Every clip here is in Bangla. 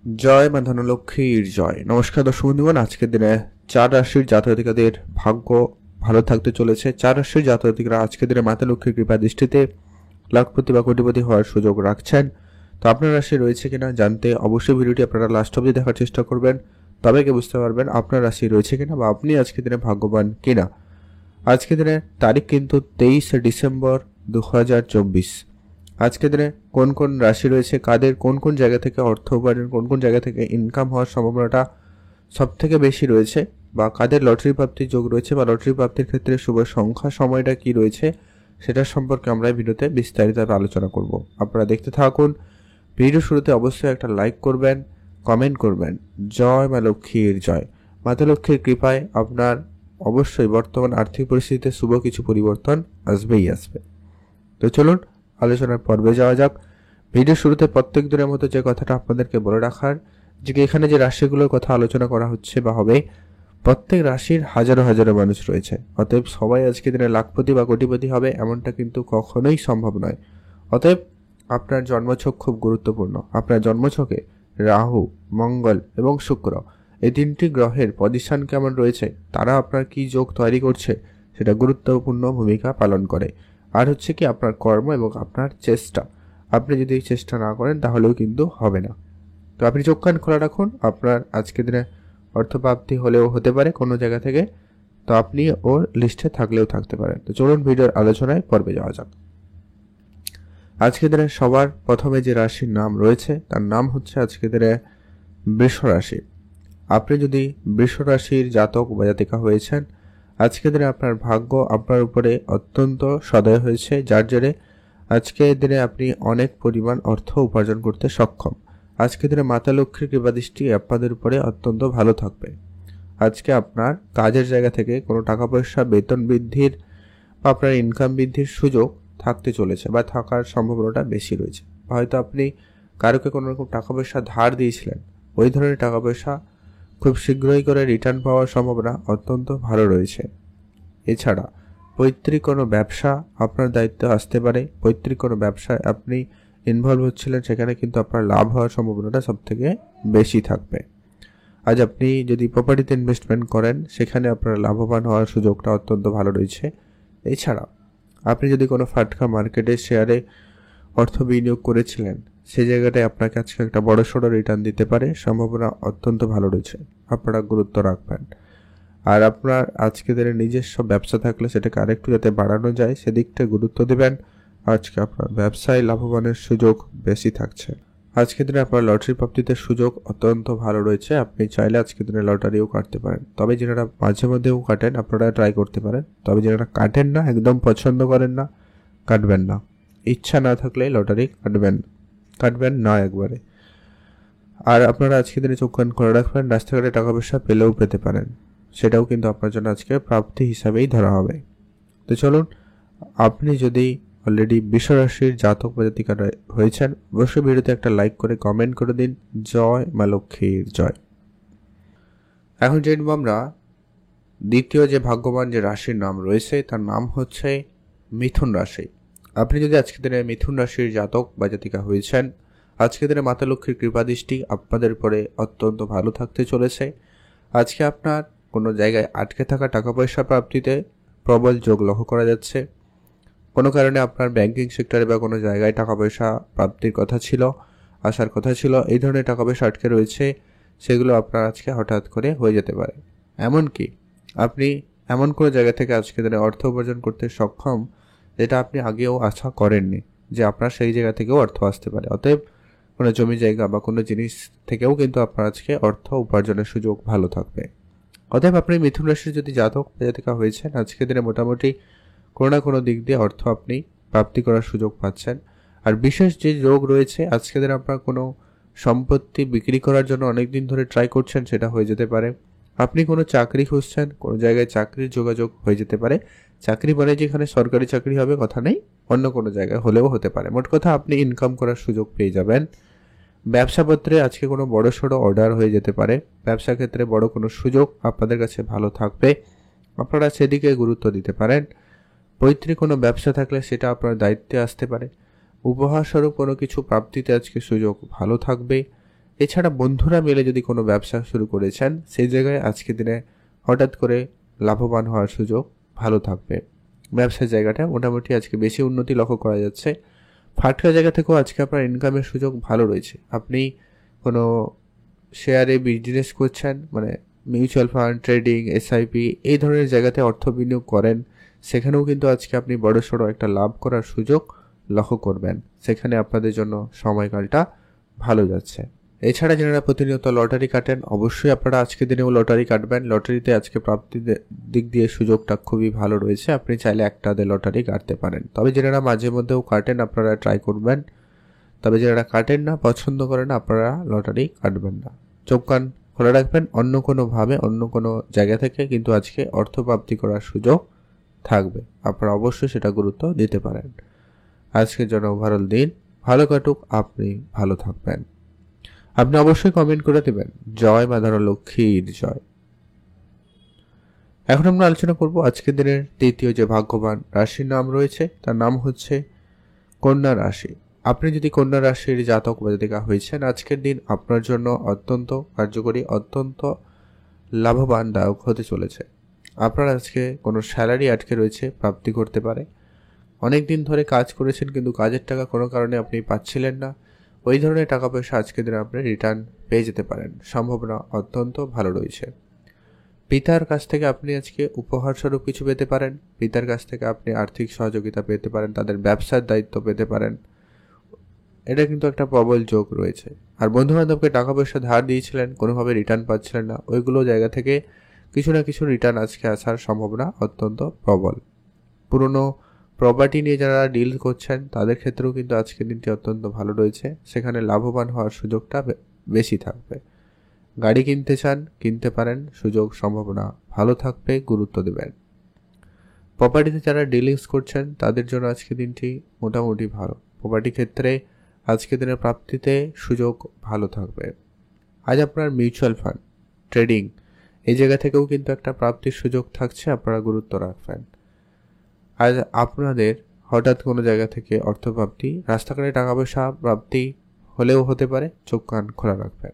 জয় মা ধনলক্ষ্মীর জয়। নমস্কার দর্শক বন্ধুগণ, আজকের দিনে 4 রাশির জাতক-জাতিকাদের ভাগ্য ভালো থাকতে চলেছে। 4 রাশির জাতক-জাতিকারা আজকের দিনে মাতা লক্ষ্মীর কৃপা দৃষ্টিতে লাখপতি বা কোটিপতি হওয়ার সুযোগ রাখছেন। তো আপনার রাশি রয়েছে কিনা জানতে অবশ্যই ভিডিওটি আপনারা লাস্ট অবধি দেখার চেষ্টা করবেন, তবে কি বুঝতে পারবেন আপনার রাশি রয়েছে কিনা বা আপনি আজকের দিনে ভাগ্যবান কিনা। আজকের দিনে তারিখ কিন্তু 23 ডিসেম্বর 2024। আজকের দিনে কোন কোন রাশি রয়েছে, কাদের কোন কোন জায়গা থেকে অর্থ উপার্জন, কোন কোন জায়গা থেকে ইনকাম হওয়ার সম্ভাবনাটা সব থেকে বেশি রয়েছে, বা কাদের লটারি প্রাপ্তির যোগ রয়েছে, বা লটারি প্রাপ্তির ক্ষেত্রে শুভ সংখ্যা সময়টা কি রয়েছে, সেটার সম্পর্কে আমরা এই ভিডিওতে বিস্তারিতভাবে আলোচনা করব। আপনারা দেখতে থাকুন। ভিডিও শুরুতে অবশ্যই একটা লাইক করবেন, কমেন্ট করবেন। জয় মা লক্ষ্মীর জয়। মাতা লক্ষ্মীর কৃপায় আপনার অবশ্যই বর্তমান আর্থিক পরিস্থিতিতে শুভ কিছু পরিবর্তন আসবেই আসবে। তো চলুন আলোচনার পর্বে যাওয়া যাক। ভিডিও শুরুতে প্রত্যেক দিনের মতো যে কথাটা আপনাদেরকে বলে রাখার, যে এখানে যে রাশিগুলোর কথা আলোচনা করা হচ্ছে বা হবে, প্রত্যেক রাশির হাজারো হাজারো মানুষ রয়েছে। অতএব সবাই আজকে দিনে লাখপতি বা কোটিপতি হবে এমনটা কিন্তু কখনোই সম্ভব নয়। অতএব আপনার জন্মছক খুব গুরুত্বপূর্ণ। আপনার জন্মছকে রাহু, মঙ্গল এবং শুক্র এই তিনটি গ্রহের পজিশন কেমন রয়েছে, তারা আপনার কি যোগ তৈরি করছে, সেটা গুরুত্বপূর্ণ ভূমিকা পালন করে। আর হচ্ছে কি আপনার কর্ম এবং আপনার চেষ্টা। আপনি যদি এই চেষ্টা না করেন তাহলেও কিন্তু হবে না। তো আপনি চোখ কান খোলা রাখুন। আপনার আজকের দিনে অর্থপ্রাপ্তি হলেও হতে পারে কোনো জায়গা থেকে, তো আপনি ওর লিস্টে থাকলেও থাকতে পারেন। তো চলুন ভিডিওর আলোচনায় পর্বে যাওয়া যাক। আজকের দিনে সবার প্রথমে যে রাশির নাম রয়েছে তার নাম হচ্ছে আজকের দিনে বৃষ রাশি। আপনি যদি বৃষ রাশির জাতক বা জাতিকা হয়েছেন, আজকের দিনে আপনার ভাগ্য আপনার উপরে অত্যন্ত সদয় হয়েছে, যার জেরে আজকের দিনে আপনি অনেক পরিমাণ অর্থ উপার্জন করতে সক্ষম। আজকের দিনে মাতা লক্ষ্মীর কৃপাদৃষ্টি আপনাদের উপরে অত্যন্ত ভালো থাকবে। আজকে আপনার কাজের জায়গা থেকে কোনো টাকা পয়সা বেতন বৃদ্ধির বা আপনার ইনকাম বৃদ্ধির সুযোগ থাকতে চলেছে বা থাকার সম্ভাবনাটা বেশি রয়েছে। হয়তো আপনি কারোকে কোনো রকম টাকা পয়সা ধার দিয়েছিলেন, ওই ধরনের টাকা পয়সা খুব শীঘ্রই করে রিটার্ন পাওয়ার সম্ভাবনা অত্যন্ত ভালো রয়েছে। এছাড়া পৈতৃক কোনো ব্যবসা আপনার দায়িত্বে আসতে পারে। পৈতৃক কোনো ব্যবসায় আপনি ইনভলভ হচ্ছিলেন, সেখানে কিন্তু আপনার লাভ হওয়ার সম্ভাবনাটা সবথেকে বেশি থাকবে। আজ আপনি যদি প্রপার্টিতে ইনভেস্টমেন্ট করেন, সেখানে আপনার লাভবান হওয়ার সুযোগটা অত্যন্ত ভালো রয়েছে। এছাড়া আপনি যদি কোনো ফাটকা মার্কেটে শেয়ারে অর্থ বিনিয়োগ করেছিলেন, সেই জায়গাটায় আপনাকে আজকে একটা বড়সড় রিটার্ন দিতে পারে, সম্ভাবনা অত্যন্ত ভালো রয়েছে। আপনারা গুরুত্ব রাখবেন। আর আপনার আজকে দিনে নিজস্ব ব্যবসা থাকলে সেটাকে আরেকটু যাতে বাড়ানো যায় সেদিকটা গুরুত্ব দেবেন। আজকে আপনার ব্যবসায় লাভবানের সুযোগ বেশি থাকছে। আজকের দিনে আপনার লটারি প্রাপ্তিতে সুযোগ অত্যন্ত ভালো রয়েছে। আপনি চাইলে আজকের দিনে লটারিও কাটতে পারেন। তবে যারা মাঝে মধ্যেও কাটেন আপনারা ট্রাই করতে পারেন। তবে যারা কাটেন না, একদম পছন্দ করেন না, কাটবেন না। ইচ্ছা না থাকলে লটারি কাটবেন না একবারে। আর আপনারা আজকের দিনে চোখ কান খোলা রাখবেন। রাস্তাঘাটে টাকা পয়সা পেলেও পেতে পারেন, সেটাও কিন্তু আপনার জন্য আজকে প্রাপ্তি হিসাবেই ধরা হবে। তো চলুন, আপনি যদি অলরেডি বৃষ রাশির জাতক বা জাতিকা হয়েছেন, অবশ্যই ভিডিওতে একটা লাইক করে কমেন্ট করে দিন। জয় মা লক্ষ্মীর জয়। এখন জানব আমরা দ্বিতীয় যে ভাগ্যবান যে রাশির নাম রয়েছে তার নাম হচ্ছে মিথুন রাশি। আপনি যদি আজকের দিনে মিথুন রাশির জাতক বা জাতিকা হয়েছেন, আজকের দিনে মাতা লক্ষ্মীর কৃপাদৃষ্টি আপনাদের উপরে অত্যন্ত ভালো থাকতে চলেছে। আজকে আপনার কোনো জায়গায় আটকে থাকা টাকা পয়সা প্রাপ্তিতে প্রবল যোগ লক্ষ্য করা যাচ্ছে। কোনো কারণে আপনার ব্যাংকিং সেক্টরে বা কোনো জায়গায় টাকা পয়সা প্রাপ্তির কথা ছিল, আসার কথা ছিল, এই ধরনের টাকা পয়সা আটকে রয়েছে, সেগুলো আপনার আজকে হঠাৎ করে হয়ে যেতে পারে। এমনকি আপনি এমন কোনো জায়গা থেকে আজকে দিনে অর্থ উপার্জন করতে সক্ষম যেটা আপনি আগেও আশা করেননি যে আপনার সেই জায়গা থেকেও অর্থ আসতে পারে। অতএব কোনো জমি জায়গা বা কোনো জিনিস থেকেও কিন্তু আপনার আজকে অর্থ উপার্জনের সুযোগ ভালো থাকবে। অতএব আপনি মিথুন রাশির যদি জাতক বা জাতিকা হয়েছেন, আজকের দিনে মোটামুটি কোনো না কোনো দিক দিয়ে অর্থ আপনি প্রাপ্তি করার সুযোগ পাচ্ছেন। আর বিশেষ যে যোগ রয়েছে, আজকের দিনে আপনার কোনো সম্পত্তি বিক্রি করার জন্য অনেকদিন ধরে ট্রাই করছেন, সেটা হয়ে যেতে পারে। আপনি কোনো চাকরি খুঁজছেন, কোনো জায়গায় চাকরির যোগাযোগ হয়ে যেতে পারে। চাকরি মানে যেখানে সরকারি চাকরি হবে কথা নেই, অন্য কোনো জায়গায় হলেও হতে পারে। মোট কথা আপনি ইনকাম করার সুযোগ পেয়ে যাবেন। ব্যবসাপত্রে আজকে কোনো বড়সড় অর্ডার হয়ে যেতে পারে। ব্যবসা ক্ষেত্রে বড় কোনো সুযোগ আপনাদের কাছে ভালো থাকবে, আপনারা সেদিকে গুরুত্ব দিতে পারেন। পৈতৃক কোনো ব্যবসা থাকলে সেটা আপনার দায়িত্বে আসতে পারে। উপহারস্বরূপ কোনো কিছু প্রাপ্তিতে আজকে সুযোগ ভালো থাকবে। এছাড়া বন্ধুরা মিলে যদি কোনো ব্যবসা শুরু করেছেন, সেই জায়গায় আজকের দিনে হঠাৎ করে লাভবান হওয়ার সুযোগ ভালো থাকবে। ব্যবসার জায়গাটা মোটামুটি আজকে বেশি উন্নতি লক্ষ্য করা যাচ্ছে। ফাটকা জায়গা থেকেও আজকে আপনার ইনকামের সুযোগ ভালো রয়েছে। আপনি কোনো শেয়ারে বিজনেস করছেন, মানে মিউচুয়াল ফান্ড, ট্রেডিং, এসআইপি এই ধরনের জায়গাতে অর্থ বিনিয়োগ করেন, সেখানেও কিন্তু আজকে আপনি বড়সড় একটা লাভ করার সুযোগ লক্ষ্য করবেন। সেখানে আপনাদের জন্য সময়কালটা ভালো যাচ্ছে। এছাড়া যারা প্রতিনিয়ত লটারি কাটেন, অবশ্যই আপনারা আজকের দিনেও লটারি কাটবেন। লটারিতে আজকে প্রাপ্তির দিক দিয়ে সুযোগটা খুবই ভালো রয়েছে। আপনি চাইলে একটা লটারি কাটতে পারেন। তবে যারা মাঝে মধ্যেও কাটেন, আপনারা ট্রাই করবেন। তবে যারা কাটেন না, পছন্দ করেন না, আপনারা লটারি কাটবেন না। চোখ কান খোলা রাখবেন। অন্য কোনোভাবে, অন্য কোনো জায়গা থেকে কিন্তু আজকে অর্থ প্রাপ্তি করার সুযোগ থাকবে। আপনারা অবশ্যই সেটা গুরুত্ব দিতে পারেন। আজকের জন্য ওভারঅল দিন ভালো কাটুক, আপনি ভালো থাকবেন। আপনি অবশ্যই কমেন্ট করে দেবেন জয় মা ধরা লক্ষ্মীর জয়। এখন আমরা আলোচনা করব আজকের দিনের তৃতীয় যে ভাগ্যবান রাশির নাম রয়েছে, তার নাম হচ্ছে কন্যা রাশি। আপনি যদি কন্যা রাশির জাতক বা জাতিকা হয়েছেন, আজকের দিন আপনার জন্য অত্যন্ত কার্যকরী, অত্যন্ত লাভবানদায়ক হতে চলেছে। আপনার আজকে কোনো স্যালারি আটকে রয়েছে, প্রাপ্তি করতে পারে। অনেক দিন ধরে কাজ করেছেন কিন্তু কাজের টাকা কোনো কারণে আপনি পাচ্ছিলেন না, ওই ধরনের টাকা পয়সা আজকের দিনে আপনি রিটার্ন পেয়ে যেতে পারেন। সম্ভাবনা অত্যন্ত ভালো রয়েছে। পিতার কাছ থেকে আপনি আজকে উপহার স্বরূপ কিছু পেতে পারেন। পিতার কাছ থেকে আপনি আর্থিক সহযোগিতা পেতে পারেন, তাদের ব্যবসার দায়িত্ব পেতে পারেন। এটা কিন্তু একটা প্রবল যোগ রয়েছে। আর বন্ধু বান্ধবকে টাকা পয়সা ধার দিয়েছিলেন, কোনোভাবে রিটার্ন পাচ্ছিলেন না, ওইগুলো জায়গা থেকে কিছু না কিছু রিটার্ন আজকে আসার সম্ভাবনা অত্যন্ত প্রবল। পুরনো প্রপার্টি নিয়ে যারা ডিল করছেন, তাদের ক্ষেত্রেও কিন্তু আজকের দিনটি অত্যন্ত ভালো রয়েছে। সেখানে লাভবান হওয়ার সুযোগটা বেশি থাকবে। গাড়ি কিনতে চান, কিনতে পারেন, সুযোগ সম্ভাবনা ভালো থাকবে, গুরুত্ব দেবেন। প্রপার্টিতে যারা ডিলিংস করছেন, তাদের জন্য আজকের দিনটি মোটামুটি ভালো। প্রপার্টি ক্ষেত্রে আজকের দিনের প্রাপ্তিতে সুযোগ ভালো থাকবে। আজ আপনার মিউচুয়াল ফান্ড, ট্রেডিং এই জায়গা থেকেও কিন্তু একটা প্রাপ্তির সুযোগ থাকছে, আপনারা গুরুত্ব রাখবেন। আজ আপনাদের হঠাৎ কোনো জায়গা থেকে অর্থপ্রাপ্তি, রাস্তাঘাটে টাকা পয়সা প্রাপ্তি হলেও হতে পারে, চোখ কান খোলা রাখবেন।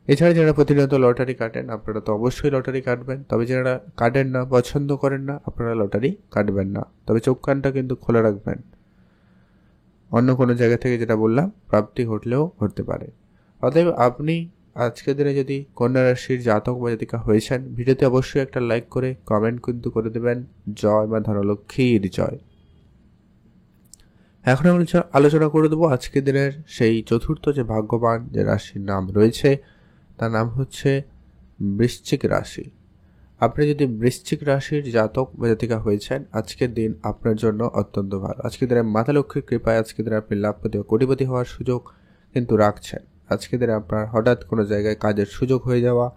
এছাড়া যারা প্রতিনিয়ত লটারি কাটেন, আপনারা তো অবশ্যই লটারি কাটবেন। তবে যারা কাটেন না, পছন্দ করেন না, আপনারা লটারি কাটবেন না। তবে চোখ কানটা কিন্তু খোলা রাখবেন। অন্য কোনো জায়গা থেকে যেটা বললাম, প্রাপ্তি ঘটলেও ঘটতে পারে। অতএব আপনি আজকের দিনে যদি কন্যা রাশির জাতক বা জাতিকা হয়েছেন, ভিডিওতে অবশ্যই একটা লাইক করে কমেন্ট কিন্তু করে দেবেন জয় মা ধনলক্ষ্মীর জয়। এখন আমরা আলোচনা করে দেবো আজকের দিনের সেই চতুর্থ যে ভাগ্যবান যে রাশির নাম রয়েছে, তার নাম হচ্ছে বৃশ্চিক রাশি। আপনি যদি বৃশ্চিক রাশির জাতক বা জাতিকা হয়েছেন, আজকের দিন আপনার জন্য অত্যন্ত ভালো। আজকের দিনে মাতা লক্ষ্মীর কৃপায় আজকের দিনে আপনি লাভপতি ও কোটিপতি হওয়ার সুযোগ কিন্তু রাখছেন। আজকের দিনে আপনার হঠাৎ কোনো জায়গায় কাজের সুযোগ হয়ে যাওয়া,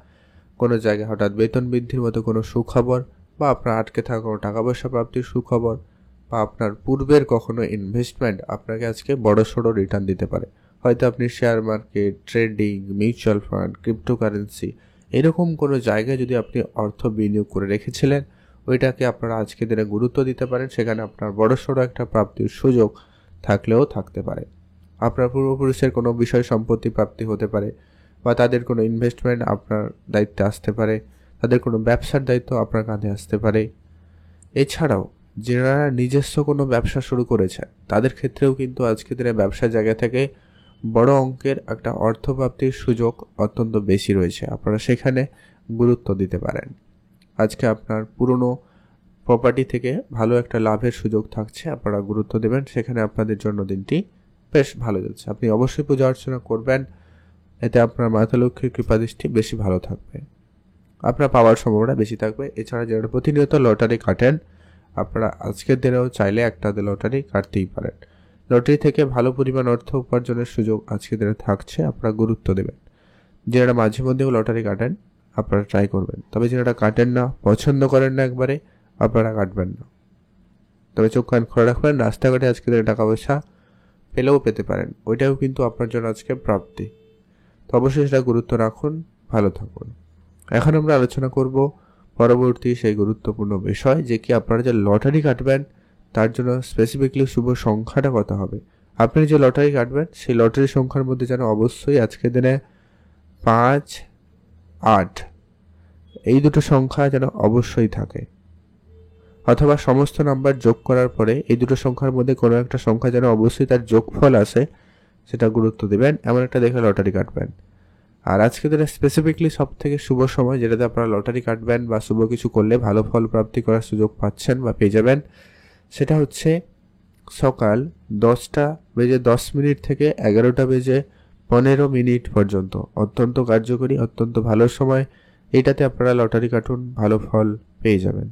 কোনো জায়গায় হঠাৎ বেতন বৃদ্ধির মতো কোনো সুখবর, বা আপনার আটকে থাকা কোনো টাকা পয়সা প্রাপ্তির সুখবর, বা আপনার পূর্বের কখনো ইনভেস্টমেন্ট আপনাকে আজকে বড়সড় রিটার্ন দিতে পারে। হয়তো আপনি share market, trading, mutual fund, cryptocurrency এরকম কোনো জায়গায় যদি আপনি অর্থ বিনিয়োগ করে রেখেছিলেন, ওইটাকে আপনারা আজকের দিনে গুরুত্ব দিতে পারেন। সেখানে আপনার বড়সড় একটা প্রাপ্তির সুযোগ থাকলেও থাকতে পারে। আপনার পূর্বপুরুষের কোনো বিষয় সম্পত্তি প্রাপ্তি হতে পারে, বা তাদের কোনো ইনভেস্টমেন্ট আপনার দায়িত্বে আসতে পারে, তাদের কোনো ব্যবসার দায়িত্ব আপনার কাঁধে আসতে পারে। এছাড়াও যারা নিজস্ব কোনো ব্যবসা শুরু করেছেন, তাদের ক্ষেত্রেও কিন্তু আজকের দিনে ব্যবসার জায়গা থেকে বড় অঙ্কের একটা অর্থপ্রাপ্তির সুযোগ অত্যন্ত বেশি রয়েছে। আপনারা সেখানে গুরুত্ব দিতে পারেন। আজকে আপনার পুরনো প্রপার্টি থেকে ভালো একটা লাভের সুযোগ থাকছে, আপনারা গুরুত্ব দেবেন। সেখানে আপনাদের জন্য দিনটি বেশ ভালো যাচ্ছে। আপনি অবশ্যই পূজা অর্চনা করবেন, এতে আপনার মাতা লক্ষ্মীর কৃপাদৃষ্টি বেশি ভালো থাকবে, আপনার পাওয়ার সম্ভাবনা বেশি থাকবে। এছাড়া যারা প্রতিনিয়ত লটারি কাটেন, আপনারা আজকের দিনেও চাইলে একটা লটারি কাটতেই পারেন। লটারি থেকে ভালো পরিমাণ অর্থ উপার্জনের সুযোগ আজকের দিনে থাকছে, আপনারা গুরুত্ব দেবেন। যারা মাঝে মধ্যেও লটারি কাটেন, আপনারা ট্রাই করবেন। তবে যারা কাটেন না, পছন্দ করেন না একবারে, আপনারা কাটবেন না। তবে চোখ কান খোলা রাখবেন। রাস্তাঘাটে আজকের দিনে টাকা পয়সা পেলেও পেতে পারেন, ওইটাও কিন্তু আপনার জন্য আজকে প্রাপ্তি। তো অবশ্যই সেটা গুরুত্ব রাখুন, ভালো থাকুন। এখন আমরা আলোচনা করব পরবর্তী সেই গুরুত্বপূর্ণ বিষয়, যে কি আপনারা যে লটারি কাটবেন তার জন্য স্পেসিফিকলি শুভ সংখ্যাটা কত হবে। আপনি যে লটারি কাটবেন সেই লটারি সংখ্যার মধ্যে যেন অবশ্যই আজকের দিনে 5, 8 এই দুটো সংখ্যা যেন অবশ্যই থাকে, অথবা সমস্ত নাম্বার যোগ করার পরে এই দুটো সংখ্যার মধ্যে কোনো একটা সংখ্যা যেন অবশ্যই তার যোগফল আসে, সেটা গুরুত্ব দেবেন, এমন একটা দেখে লটারি কাটবেন। আর আজকে দিনে স্পেসিফিকলি সব থেকে শুভ সময় যেটাতে আপনারা লটারি কাটবেন বা শুভ কিছু করলে ভালো ফল প্রাপ্তি করার সুযোগ পাচ্ছেন বা পেয়ে যাবেন, সেটা হচ্ছে সকাল 10:10 থেকে 11:15 পর্যন্ত। অত্যন্ত কার্যকরী, অত্যন্ত ভালো সময়। এইটাতে আপনারা লটারি কাটুন, ভালো ফল পেয়ে যাবেন।